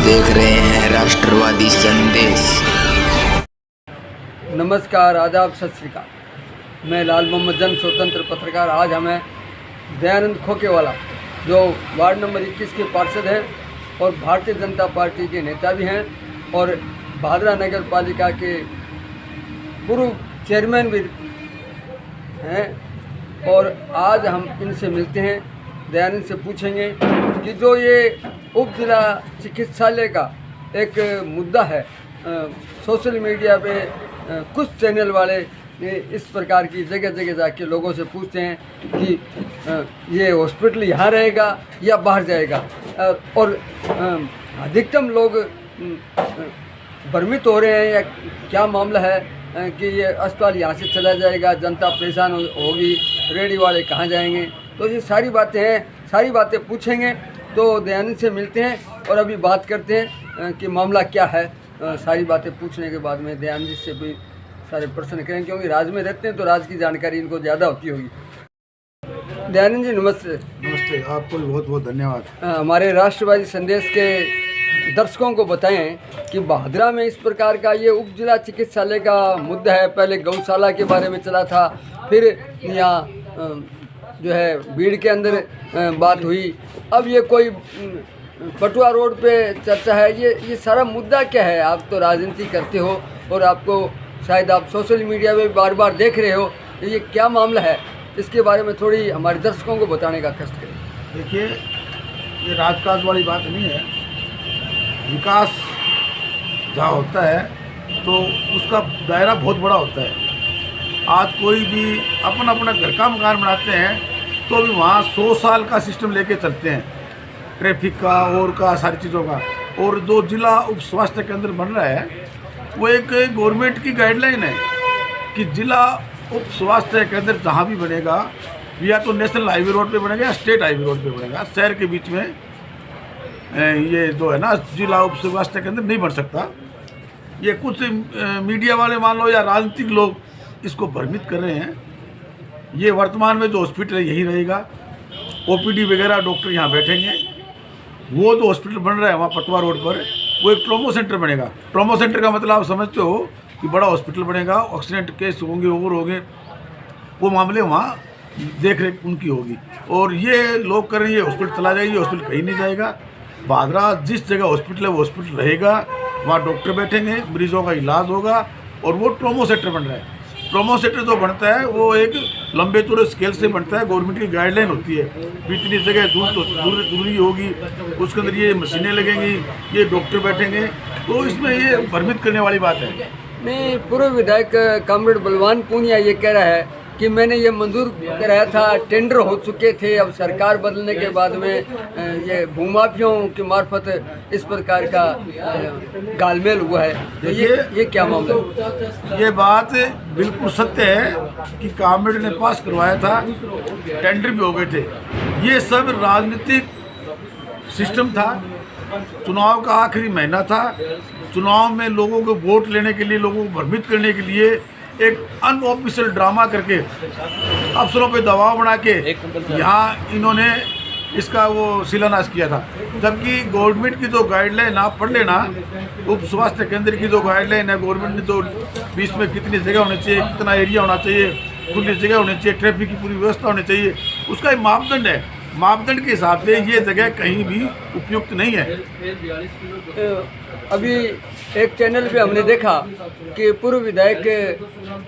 देख रहे हैं राष्ट्रवादी संदेश। नमस्कार, आदाब, सत श्री अकाल। मैं लाल मोहम्मद जन स्वतंत्र पत्रकार। आज हमें दयानंद खोकेवाला जो वार्ड नंबर 21 के पार्षद हैं और भारतीय जनता पार्टी के नेता भी हैं और भादरा नगर पालिका के पूर्व चेयरमैन भी हैं, और आज हम इनसे मिलते हैं। दयानंद से पूछेंगे कि जो ये उप जिला चिकित्सालय का एक मुद्दा है, सोशल मीडिया पे कुछ चैनल वाले इस प्रकार की जगह जगह जाके लोगों से पूछते हैं कि ये हॉस्पिटल यहाँ रहेगा या बाहर जाएगा, और अधिकतम लोग भ्रमित हो रहे हैं या क्या मामला है कि ये अस्पताल यहाँ से चला जाएगा, जनता परेशान होगी, रेडी वाले कहाँ जाएंगे। तो ये सारी बातें हैं, सारी बातें पूछेंगे। तो दयानंद से मिलते हैं और अभी बात करते हैं कि मामला क्या है। सारी बातें पूछने के बाद में दयानंद जी से भी सारे प्रश्न करेंगे, क्योंकि राज में रहते हैं तो राज की जानकारी इनको ज़्यादा होती होगी। दयानंद जी नमस्ते। नमस्ते, आपको भी बहुत बहुत धन्यवाद। हमारे राष्ट्रवादी संदेश के दर्शकों को बताएं कि भादरा में इस प्रकार का ये उप जिला चिकित्सालय का मुद्दा है। पहले गौशाला के बारे में चला था, फिर यहाँ जो है भीड़ के अंदर बात हुई, अब ये कोई पटुआ रोड पे चर्चा है। ये सारा मुद्दा क्या है? आप तो राजनीति करते हो और आपको शायद आप सोशल मीडिया में बार बार देख रहे हो, ये क्या मामला है, इसके बारे में थोड़ी हमारे दर्शकों को बताने का कष्ट करें। देखिए, ये राजकाज वाली बात नहीं है। विकास जहाँ होता है तो उसका दायरा बहुत बड़ा होता है। आज कोई भी अपना अपना घर का मकान बनाते हैं तो भी वहाँ 100 साल का सिस्टम लेके चलते हैं, ट्रैफिक का और का सारी चीज़ों का। और जो जिला उप स्वास्थ्य केंद्र बन रहा है वो एक गवर्नमेंट की गाइडलाइन है कि जिला उप स्वास्थ्य केंद्र जहाँ भी बनेगा, या तो नेशनल हाईवे रोड पे बनेगा या स्टेट हाईवे रोड पे बनेगा, शहर के बीच में ये जो है ना जिला उप स्वास्थ्य केंद्र नहीं बन सकता। ये कुछ मीडिया वाले मान लो या राजनीतिक लोग इसको भ्रमित कर रहे हैं। ये वर्तमान में जो हॉस्पिटल है यही रहेगा, ओपीडी वगैरह डॉक्टर यहाँ बैठेंगे। वो जो हॉस्पिटल बन रहा है वहाँ पटवा रोड पर, वो एक ट्रॉमा सेंटर बनेगा। ट्रॉमा सेंटर का मतलब आप समझते हो कि बड़ा हॉस्पिटल बनेगा, एक्सीडेंट केस होंगे, ओवर होंगे, वो मामले वहाँ देख रेख उनकी होगी। और ये लोग कर रहे हैं हॉस्पिटल चला जाएगी, हॉस्पिटल कहीं नहीं जाएगा। भादरा जिस जगह हॉस्पिटल है वो हॉस्पिटल रहेगा, वहाँ डॉक्टर बैठेंगे, मरीजों का इलाज होगा। और वो ट्रॉमा सेंटर बन रहा है। ट्रॉमा सेंटर जो बनता है वो एक लंबे चौड़े स्केल से बनता है। गवर्नमेंट की गाइडलाइन होती है भी इतनी जगह दूरी होगी, उसके अंदर ये मशीनें लगेंगी, ये डॉक्टर बैठेंगे। तो इसमें ये भ्रमित करने वाली बात है। नहीं, पूर्व विधायक कॉमरेड बलवान पूनिया ये कह रहा है कि मैंने ये मंजूर कराया था, टेंडर हो चुके थे, अब सरकार बदलने के बाद में ये भूमाफियों की मार्फत इस प्रकार का गालमेल हुआ है। तो ये क्या मामला है? ये बात बिल्कुल सत्य है कि कॉमरेड ने पास करवाया था, टेंडर भी हो गए थे। ये सब राजनीतिक सिस्टम था। चुनाव का आखिरी महीना था। चुनाव में लोगों को वोट लेने के लिए, लोगों को भ्रमित करने के लिए एक अनऑफिशियल ड्रामा करके, अफसरों पे दबाव बना के यहाँ इन्होंने इसका वो शिलान्यास किया था। जबकि गवर्नमेंट की जो गाइडलाइन आप पढ़ लेना, उप स्वास्थ्य केंद्र की जो गाइडलाइन है, गवर्नमेंट ने जो बीच में कितनी जगह होनी चाहिए, कितना एरिया होना चाहिए, खुली जगह होनी चाहिए, ट्रैफिक की पूरी व्यवस्था होनी चाहिए, उसका एक मापदंड है। मापदंड के हिसाब से ये जगह कहीं भी उपयुक्त नहीं है। अभी एक चैनल पे हमने देखा कि पूर्व विधायक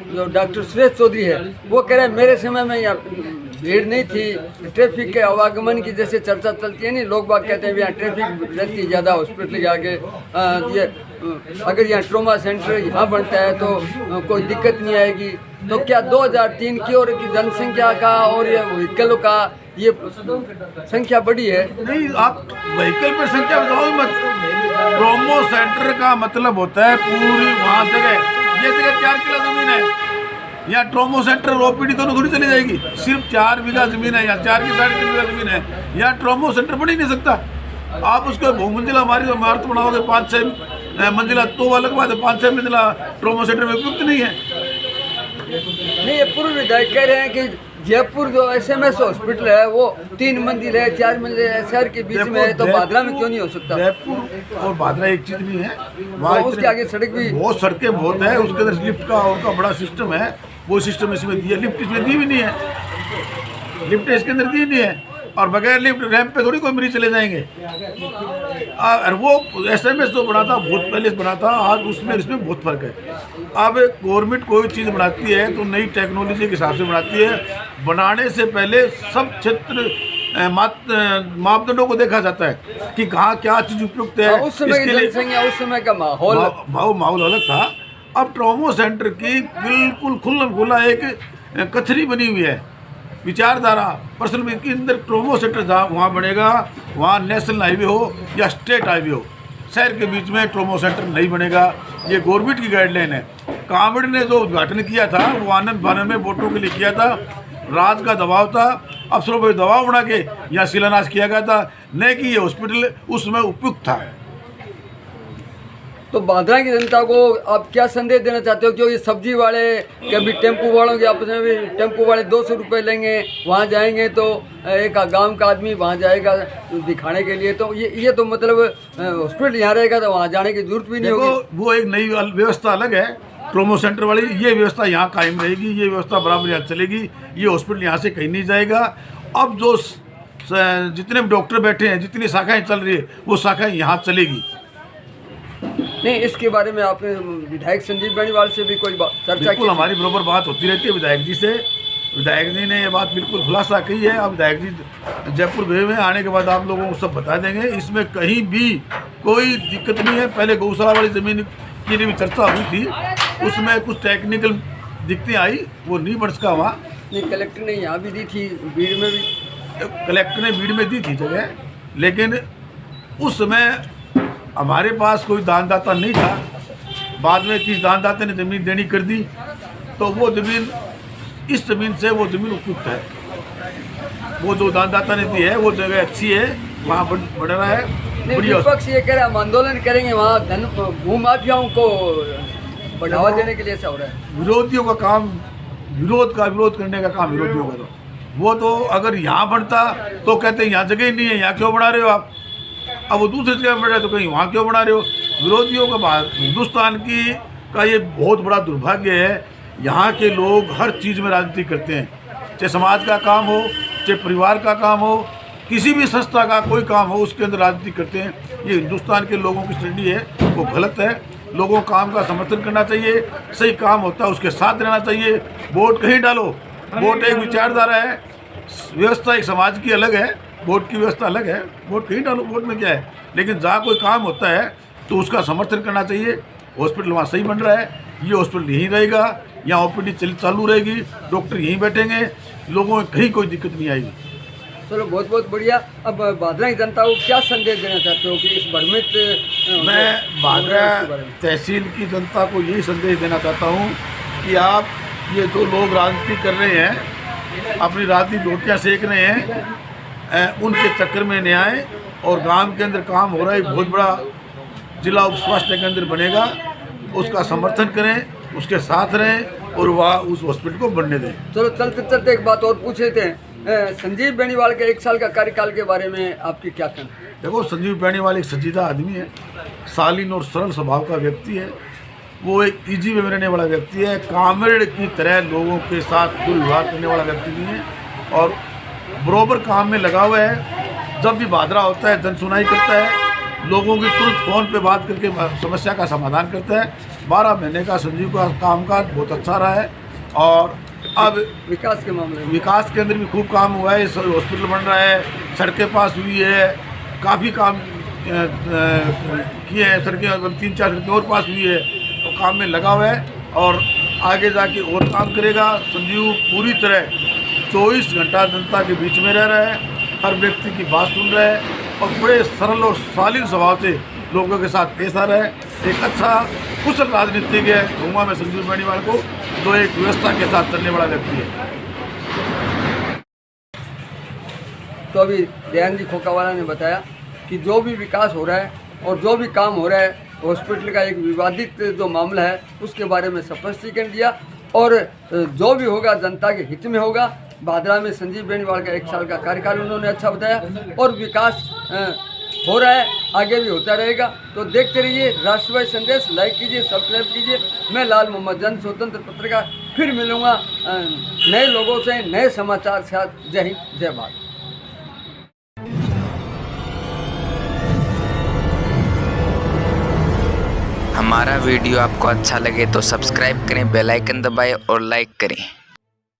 जो डॉक्टर सुरेश चौधरी है वो कह रहे हैं मेरे समय में यहाँ भीड़ नहीं थी, ट्रैफिक के आवागमन की जैसे चर्चा चलती है नहीं, लोग बाग कहते हैं यहाँ ट्रैफिक रहती है ज़्यादा हॉस्पिटल के आगे। ये अगर यहाँ ट्रोमा सेंटर यहाँ बनता है तो कोई दिक्कत नहीं आएगी। तो क्या 2003 की और की जनसंख्या का और ये व्हीकलों का ये संख्या बड़ी है? नहीं, आप व्हीकल पर संख्या बताओ मत। ट्रोमा सेंटर का मतलब होता है पूरी वहाँ जगह, ये जगह 4 किलो जमीन है, यहाँ ट्रोमा सेंटर और ओपीडी दोनों थोड़ी चली जाएगी। सिर्फ 4 बीघा जमीन है, यहाँ 4 की 3.5 बीघा जमीन है, यहाँ ट्रोमा सेंटर बन ही नहीं सकता। आप उसको बहुमंजिला हमारी इमारत बनाओगे 5-6 मंजिला, तो अलग बात है, 5-6 मंजिला ट्रोमा सेंटर में उपयुक्त नहीं है। नहीं, ये पूर्व विधायक कह रहे हैं कि जयपुर जो SMS हॉस्पिटल है वो 3 मंजिल है, 4 मंजिल है, शहर के बीच में है, तो भादरा में क्यों नहीं हो सकता? जयपुर और भादरा एक चीज नहीं है, वहाँ तो उसके आगे सड़क भी बहुत सड़कें बहुत है, उसके अंदर लिफ्ट का और का बड़ा सिस्टम है, वो सिस्टम इसमें दिया, लिफ्ट इसमें दी भी नहीं है, लिफ्ट इसके अंदर दी नहीं है, और बगैर लिफ्ट रैंप पे थोड़ी कोई मरीज चले जाएंगे। और वो SMS जो बना था बहुत पहले बना था, आज उसमें इसमें बहुत फर्क है। अब गवर्नमेंट कोई चीज़ बनाती है तो नई टेक्नोलॉजी के हिसाब से बनाती है, बनाने से पहले सब क्षेत्र मापदंडों को देखा जाता है कि कहाँ क्या चीज़ उपयुक्त है। उस समय की जनसंख्या, उस समय का माहौल अलग था। अब ट्रॉमा सेंटर की बिल्कुल खुल्लम खुला एक कथरी बनी हुई है, विचारधारा पर्सनल के अंदर ट्रोमो सेंटर जहाँ वहाँ बनेगा, वहाँ नेशनल हाईवे हो या स्टेट हाईवे हो, शहर के बीच में ट्रोमो सेंटर नहीं बनेगा। ये गवर्नमेंट की गाइडलाइन है। कांवड़ ने जो उद्घाटन किया था वो आनंद बानंद में वोटों के लिए किया था, राज का दबाव था, अफसरों पर दबाव बना के यहाँ शिलान्यास किया गया था, न कि ये हॉस्पिटल उसमें उपयुक्त था। तो भादरा की जनता को आप क्या संदेश देना चाहते हो? क्योंकि सब्जी वाले कभी टेम्पो वालों के आपस में भी, टेम्पो वाले 200 रुपये लेंगे, वहाँ जाएंगे तो एक गांव का आदमी वहाँ जाएगा दिखाने के लिए, तो ये तो मतलब हॉस्पिटल यहाँ रहेगा तो वहाँ जाने की जरूरत भी नहीं होगी। वो एक नई व्यवस्था अलग है ट्रोमो सेंटर वाली, ये व्यवस्था यहाँ कायम रहेगी, ये व्यवस्था बराबर यहाँ चलेगी, ये हॉस्पिटल यहाँ से कहीं नहीं जाएगा। अब जो जितने भी डॉक्टर बैठे हैं, जितनी शाखाएँ चल रही है, वो शाखाएँ यहाँ चलेगी। नहीं, इसके बारे में आपने विधायक संजीव बेनीवाल से भी कोई चर्चा की? हमारी बराबर बात होती रहती है विधायक जी से। विधायक जी ने ये बात बिल्कुल खुलासा की है। अब विधायक जी जयपुर भेजे में आने के बाद आप लोगों को सब बता देंगे, इसमें कहीं भी कोई दिक्कत नहीं है। पहले गौशाला वाली ज़मीन की भी चर्चा हुई थी, उसमें कुछ टेक्निकल दिक्कतें आई, वो नहीं बढ़ सका वहाँ। नहीं, कलेक्टर ने यहाँ भी दी थी, भीड़ में भी कलेक्टर ने भीड़ में दी थी जगह, लेकिन उस समय हमारे पास कोई दानदाता नहीं था। बाद में किसी दानदाता ने ज़मीन देनी कर दी, तो वो ज़मीन, इस ज़मीन से वो ज़मीन उपयुक्त है। वो जो दानदाता ने दी है वो जगह अच्छी है, वहाँ बढ़ रहा है। विपक्ष ये कह रहा है हम आंदोलन करेंगे, वहाँ धन भूमाफियाओं को बढ़ावा देने के लिए ऐसा हो रहा है। विरोधियों का काम, विरोध करने का काम विरोधियों का। तो वो तो अगर यहाँ बढ़ता तो कहते हैं यहाँ जगह ही नहीं है, यहाँ क्यों बढ़ा रहे हो आप। अब वो दूसरी जगह बढ़ रहा है तो कहीं वहाँ क्यों बना रहे हो। विरोधियों का हिंदुस्तान का ये बहुत बड़ा दुर्भाग्य है। यहाँ के लोग हर चीज़ में राजनीति करते हैं, चाहे समाज का काम हो, चाहे परिवार का काम हो, किसी भी संस्था का कोई काम हो, उसके अंदर राजनीति करते हैं। ये हिंदुस्तान के लोगों की स्टडी है, वो गलत है। लोगों को काम का समर्थन करना चाहिए, सही काम होता है उसके साथ रहना चाहिए। वोट कहीं डालो, वोट एक विचारधारा है, व्यवस्था एक समाज की अलग है, वोट की व्यवस्था अलग है। वोट कहीं डालो, वोट में क्या है, लेकिन जहाँ कोई काम होता है तो उसका समर्थन करना चाहिए। हॉस्पिटल वहाँ सही बन रहा है, ये हॉस्पिटल यहीं रहेगा, यहाँ OPD चालू रहेगी, डॉक्टर यहीं बैठेंगे, लोगों में कहीं कोई दिक्कत नहीं आएगी। चलो, बहुत बहुत बढ़िया। अब भादरा की जनता को क्या संदेश देना चाहते हो कि इस भ्रमित? मैं भादरा तहसील की जनता को यही संदेश देना चाहता हूँ कि आप ये जो लोग राजनीति कर रहे हैं, अपनी राजनीतिक रोटियाँ सेक रहे हैं, उनके चक्कर में नहीं आए। और गांव के अंदर काम हो रहा है, बहुत बड़ा जिला उप स्वास्थ्य केंद्र बनेगा, उसका समर्थन करें, उसके साथ रहें और वह उस हॉस्पिटल को बनने दें। चलो, चलते चलते एक बात और पूछ लेते हैं। संजीव बेनीवाल के 1 साल का कार्यकाल के बारे में आपकी क्या कहना? देखो, संजीव बेनीवाल एक संजीदा आदमी है, शालीन और सरल स्वभाव का व्यक्ति है। वो एक ईजी में रहने वाला व्यक्ति है, कामरेड की तरह लोगों के साथ दुर्व्यवहार करने वाला व्यक्ति नहीं है और बराबर काम में लगा हुआ है। जब भी भादरा होता है, जन सुनाई करता है, लोगों की तुरंत फ़ोन पे बात करके समस्या का समाधान करता है। 12 महीने का संजीव का कामकाज बहुत अच्छा रहा है। और अब विकास के मामले में, विकास के अंदर भी खूब काम हुआ है। हॉस्पिटल बन रहा है, सड़कें पास हुई है, काफ़ी काम किए हैं, सड़कें 3-4 सड़कें और पास हुई है, तो काम में लगा हुआ है और आगे जाके और काम करेगा। संजीव पूरी तरह 24 घंटा जनता के बीच में रह रहा है, हर व्यक्ति की बात सुन रहा है और बड़े सरल और शालीन स्वभाव से लोगों के साथ पेश आ रहा है। एक अच्छा कुशल राजनीतिज्ञ है घूमा में संजीव बेनीवाल को, जो एक व्यवस्था के साथ चलने वाला व्यक्ति है। तो अभी दयानंद जी खोकावाला ने बताया कि जो भी विकास हो रहा है और जो भी काम हो रहा है, हॉस्पिटल का एक विवादित जो मामला है उसके बारे में स्पष्टीकरण दिया और जो भी होगा जनता के हित में होगा। भादरा में संजीव बेनीवाल का 1 साल का कार्यकाल उन्होंने अच्छा बताया और विकास हो रहा है, आगे भी होता रहेगा। तो देखते रहिए राष्ट्रवादी संदेश, लाइक कीजिए, सब्सक्राइब कीजिए। मैं लाल मोहम्मद जन स्वतंत्र पत्रकार फिर मिलूँगा नए लोगों से, नए समाचार के साथ। जय हिंद, जय भारत। हमारा वीडियो आपको अच्छा लगे तो सब्सक्राइब करें, बेल आइकन दबाएं और लाइक करें।